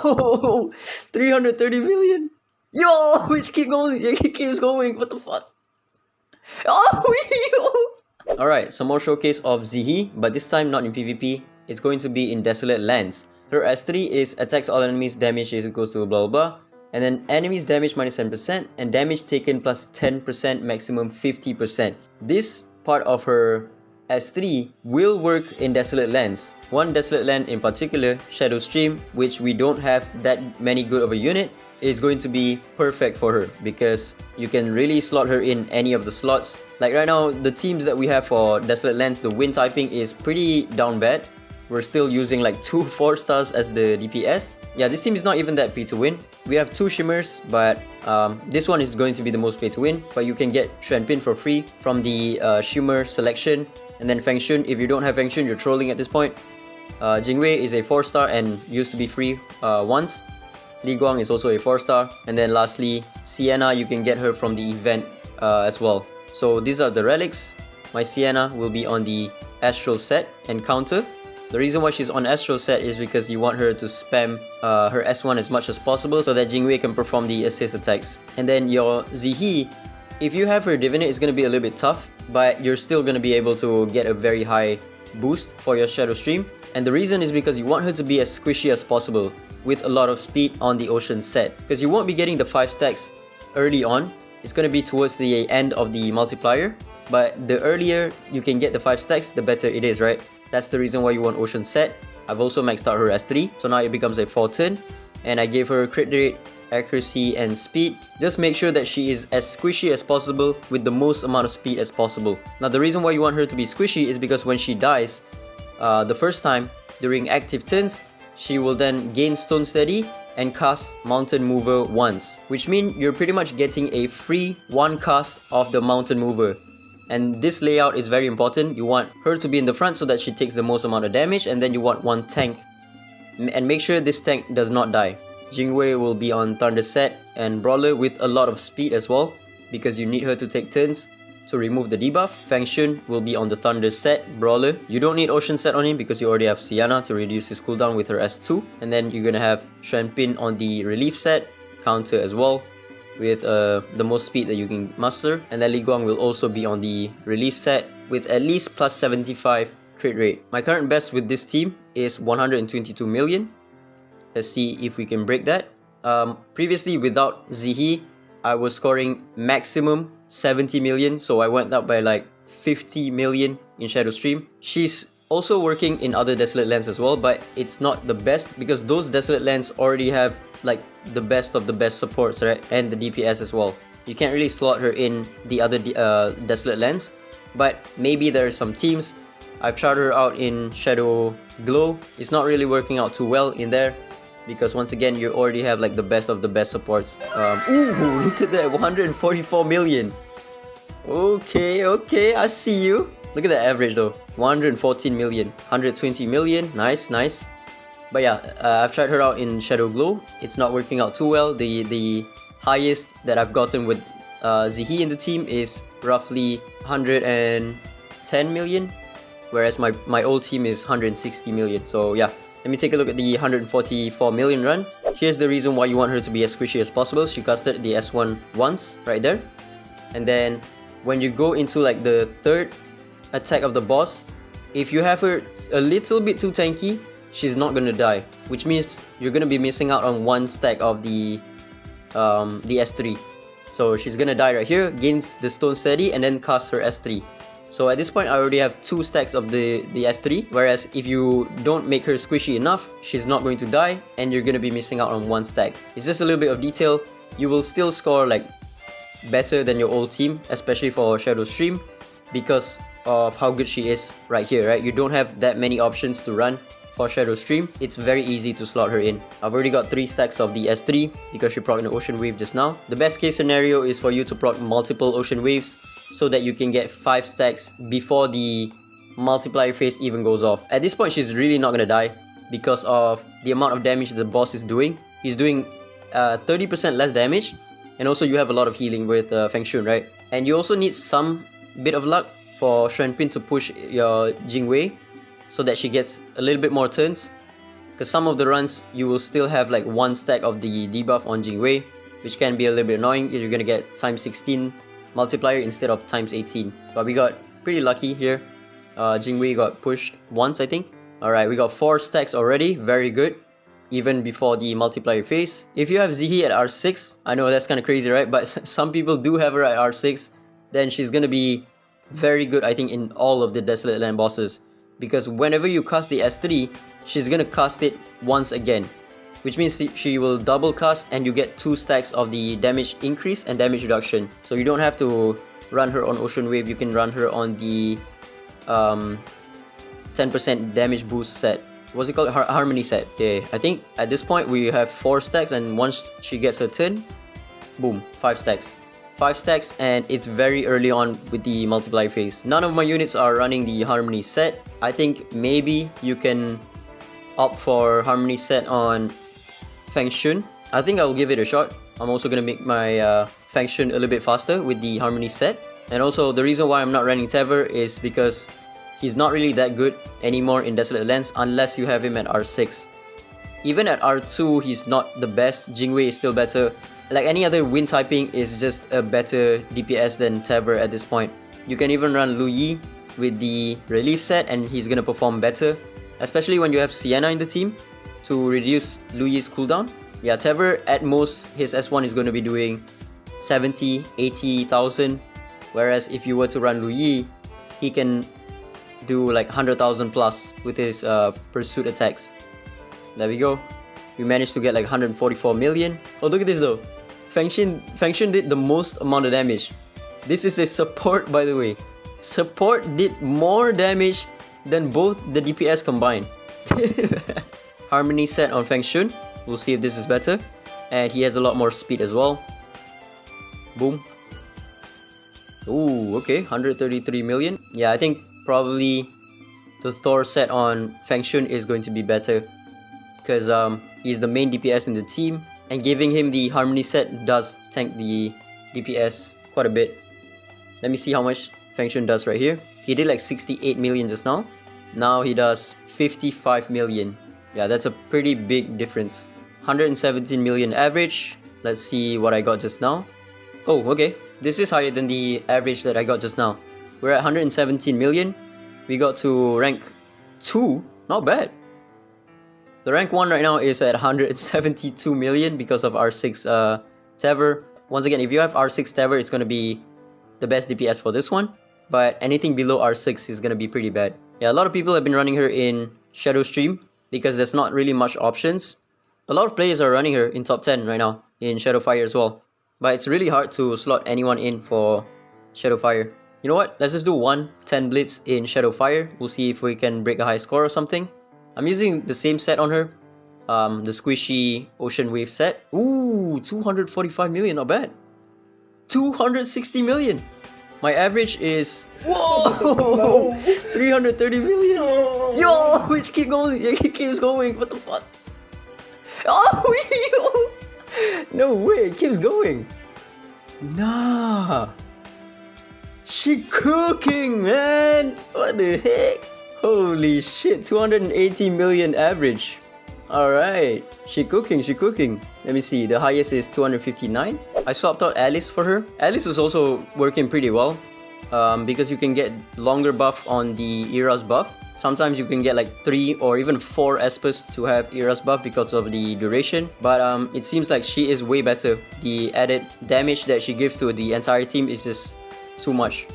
Yo! 330 million! Yo! It keeps going! It keeps going! What the fuck? Oh! Yo! Alright, some more showcase of Ggez, but this time not in PvP. It's going to be in Desolate Lands. Her S3 is attacks all enemies, damage is equals to blah blah blah. And then enemies damage minus 10% and damage taken plus 10%, maximum 50%. This part of her S3 will work in Desolate Lands. One Desolate Land in particular, Shadowstream, which we don't have that many good of a unit, is going to be perfect for her because you can really slot her in any of the slots. Like right now, the teams that we have for Desolate Lands, the wind typing is pretty down bad. We're still using like 2 4 stars as the DPS. Yeah, this team is not even that pay to win. We have 2 shimmers, but this one is going to be the most pay to win. But you can get Xuanpin for free from the shimmer selection. And then Feng Shun, if you don't have Feng Shun, you're trolling at this point. Jingwei is a 4-star and used to be free once. Li Guang is also a 4-star. And then lastly, Sienna, you can get her from the event as well. So these are the relics. My Sienna will be on the Astral set and counter. The reason why she's on Astral set is because you want her to spam her S1 as much as possible so that Jingwei can perform the assist attacks. And then your Ggez, if you have her Divinate, it's going to be a little bit tough, but you're still going to be able to get a very high boost for your Shadowstream. And the reason is because you want her to be as squishy as possible with a lot of speed on the Ocean set. Because you won't be getting the 5 stacks early on. It's going to be towards the end of the multiplier. But the earlier you can get the 5 stacks, the better it is, right? That's the reason why you want Ocean set. I've also maxed out her S3, so now it becomes a 4-turn. And I gave her crit rate, accuracy and speed. Just make sure that she is as squishy as possible with the most amount of speed as possible. Now the reason why you want her to be squishy is because when she dies the first time during active turns, she will then gain Stone Steady and cast Mountain Mover once, which means you're pretty much getting a free 1 cast of the Mountain Mover. And this layout is very important. You want her to be in the front so that she takes the most amount of damage, and then you want 1 tank. And make sure this tank does not die. Jingwei will be on Thunder set and Brawler with a lot of speed as well, because you need her to take turns to remove the debuff. Feng Shun will be on the Thunder set, Brawler. You don't need Ocean set on him because you already have Sienna to reduce his cooldown with her S2. And then you're gonna have Xuanpin on the Relief set, counter as well, with the most speed that you can muster. And then Li Guang will also be on the Relief set with at least plus 75 crit rate. My current best with this team is 122 million. Let's see if we can break that. Previously without Ggez, I was scoring maximum 70 million, so I went up by like 50 million in Shadowstream. She's also working in other Desolate Lands as well, but it's not the best because those Desolate Lands already have like the best of the best supports, right? And the DPS as well. You can't really slot her in the other Desolate Lands, but maybe there are some teams. I've tried her out in Shadow Glow. It's not really working out too well in there because once again you already have like the best of the best supports. Ooh, look at that, 144 million. Okay, I see you. Look at that average though, 114 million, 120 million, nice. But yeah, I've tried her out in Shadow Glow. It's not working out too well. The highest that I've gotten with Ggez in the team is roughly 110 million, whereas my old team is 160 million. So yeah, let me take a look at the 144 million run. Here's the reason why you want her to be as squishy as possible. She casted the S1 once, right there. And then when you go into like the 3rd attack of the boss, if you have her a little bit too tanky, she's not gonna die, which means you're gonna be missing out on 1 stack of the S3. So she's gonna die right here, gains the Stone Steady, and then cast her S3. So at this point, I already have 2 stacks of the S3, whereas if you don't make her squishy enough, she's not going to die, and you're gonna be missing out on 1 stack. It's just a little bit of detail. You will still score like better than your old team, especially for Shadowstream, because of how good she is right here, right? You don't have that many options to run for Shadowstream. It's very easy to slot her in. I've already got 3 stacks of the S3 because she procced an Ocean Wave just now. The best case scenario is for you to proc multiple Ocean Waves so that you can get 5 stacks before the multiplier phase even goes off. At this point, she's really not gonna die because of the amount of damage the boss is doing. He's doing 30% less damage, and also you have a lot of healing with Feng Shun, right? And you also need some bit of luck for Xuanpin to push your Jingwei so that she gets a little bit more turns. because some of the runs you will still have like 1 stack of the debuff on Jingwei, which can be a little bit annoying if you're gonna get times 16 multiplier instead of times 18. But we got pretty lucky here. Jingwei got pushed once, I think. Alright, we got 4 stacks already, very good. Even before the multiplier phase. If you have Zihi at R6, I know that's kind of crazy, right? But some people do have her at R6, then she's gonna be very good, I think, in all of the Desolate Land bosses. Because whenever you cast the S3, she's gonna cast it once again. Which means she will double cast and you get 2 stacks of the damage increase and damage reduction. So you don't have to run her on Ocean Wave, you can run her on the 10% damage boost set. What's it called? Harmony set. Okay, I think at this point we have 4 stacks, and once she gets her turn, boom, 5 stacks. 5 stacks, and it's very early on with the multiply phase. None of my units are running the Harmony set. I think maybe you can opt for Harmony set on Feng Shun. I think I'll give it a shot. I'm also gonna make my Feng Shun a little bit faster with the Harmony set. And also the reason why I'm not running Tever is because he's not really that good anymore in Desolate Lands unless you have him at R6. Even at R2, he's not the best. Jingwei is still better. Like any other wind typing is just a better DPS than Tever at this point. You can even run Lu Yi with the relief set and he's gonna perform better. Especially when you have Sienna in the team to reduce Lu Yi's cooldown. Yeah, Tever at most, his S1 is gonna be doing 70, 80,000. Whereas if you were to run Lu Yi, he can do like 100,000 plus with his pursuit attacks. There we go. We managed to get like 144 million. Oh, look at this though. Feng Shun did the most amount of damage. This is a support, by the way. Support did more damage than both the DPS combined. Harmony set on Feng Shun. We'll see if this is better. And he has a lot more speed as well. Boom. Ooh, okay, 133 million. Yeah, I think probably the Thor set on Feng Shun is going to be better. Because he's the main DPS in the team. And giving him the Harmony set does tank the DPS quite a bit. Let me see how much Feng Shun does right here. He did like 68 million just now. Now he does 55 million. Yeah, that's a pretty big difference. 117 million average. Let's see what I got just now. Oh, okay. This is higher than the average that I got just now. We're at 117 million. We got to rank 2. Not bad. The rank 1 right now is at 172 million because of R6 Tever. Once again, if you have R6 Tever, it's going to be the best DPS for this one. But anything below R6 is going to be pretty bad. Yeah, a lot of people have been running her in Shadowstream because there's not really much options. A lot of players are running her in top 10 right now in Shadowfire as well. But it's really hard to slot anyone in for Shadowfire. You know what? Let's just do 10 Blitz in Shadowfire. We'll see if we can break a high score or something. I'm using the same set on her. The squishy Ocean Wave set. Ooh, 245 million, not bad. 260 million. My average is... Whoa! 330 million. Yo, it keeps going. It keeps going. What the fuck? Oh, yo! No way, it keeps going. Nah. She cooking, man. What the heck? Holy shit, 280 million average. Alright, she cooking. Let me see, the highest is 259. I swapped out Alice for her. Alice is also working pretty well. Because you can get longer buff on the Era's buff. Sometimes you can get like 3 or even 4 Espers to have Era's buff because of the duration. But it seems like she is way better. The added damage that she gives to the entire team is just too much.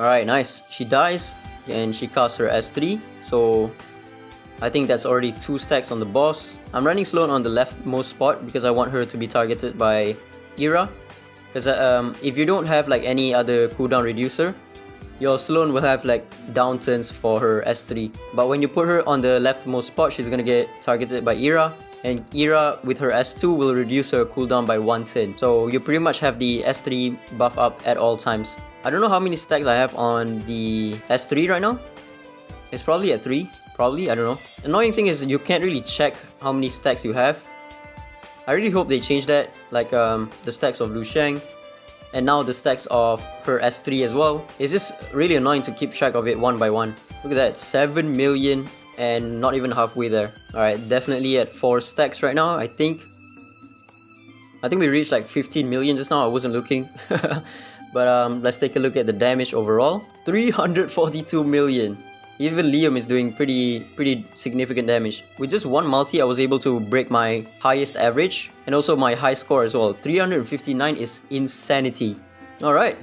Alright, nice. She dies and she casts her S3. So I think that's already 2 stacks on the boss. I'm running Sloan on the leftmost spot because I want her to be targeted by Era. Because if you don't have like any other cooldown reducer, your Sloan will have like down turns for her S3. But when you put her on the leftmost spot, she's gonna get targeted by Era. And Era with her S2 will reduce her cooldown by 1 turn. So you pretty much have the S3 buff up at all times. I don't know how many stacks I have on the S3 right now. It's probably at 3. Probably, I don't know. Annoying thing is you can't really check how many stacks you have. I really hope they change that. Like the stacks of Lu Sheng. And now the stacks of her S3 as well. It's just really annoying to keep track of it one by one. Look at that, 7 million and not even halfway there. Alright, definitely at 4 stacks right now, I think we reached like 15 million just now. I wasn't looking. But let's take a look at the damage overall. 342 million. Even Liam is doing pretty significant damage. With just one multi, I was able to break my highest average and also my high score as well. 359 is insanity. Alright,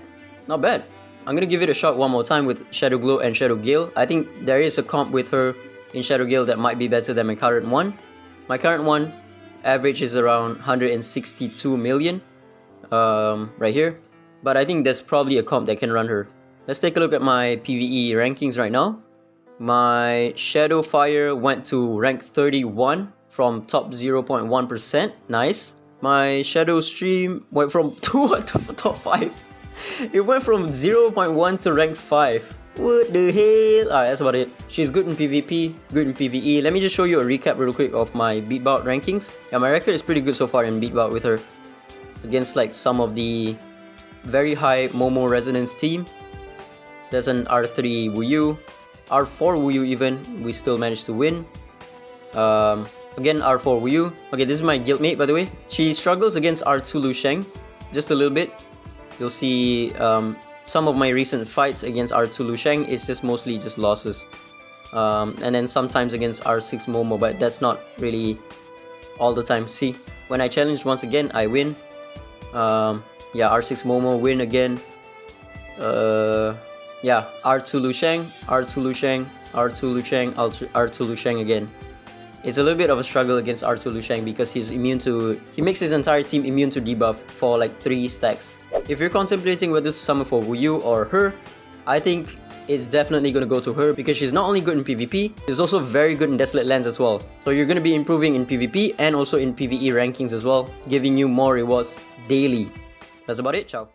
not bad. I'm gonna give it a shot one more time with Shadow Glow and Shadow Gale. I think there is a comp with her in Shadow Gale that might be better than my current one. My current one average is around 162 million right here. But I think there's probably a comp that can run her. Let's take a look at my PvE rankings right now. My Shadowfire went to rank 31 from top 0.1%. Nice. My Shadowstream went from 2 to top 5. It went from 0.1 to rank 5. What the hell? Alright, that's about it. She's good in PvP, good in PvE. Let me just show you a recap real quick of my beatbout rankings. Yeah, my record is pretty good so far in beatbout with her. Against like some of the very high Momo resonance team. There's an R3 Wuyu, R4 Wuyu even, we still managed to win. Again, R4 Wuyu. Okay, this is my guildmate by the way. She struggles against R2 Lu Sheng, just a little bit. You'll see some of my recent fights against R2 Lu Sheng is just mostly just losses. And then sometimes against R6 Momo, but that's not really all the time. See, when I challenged once again, I win. Yeah, R6 Momo win again. Yeah, R2 Lu Sheng, R2 Lu Sheng, R2 Lu Sheng, R2 Lu Sheng again. It's a little bit of a struggle against R2 Lu Sheng because he makes his entire team immune to debuff for like 3 stacks. If you're contemplating whether to summon for Wuyu or her, I think it's definitely going to go to her because she's not only good in PvP, she's also very good in Desolate Lands as well. So you're going to be improving in PvP and also in PvE rankings as well, giving you more rewards daily. That's about it, ciao.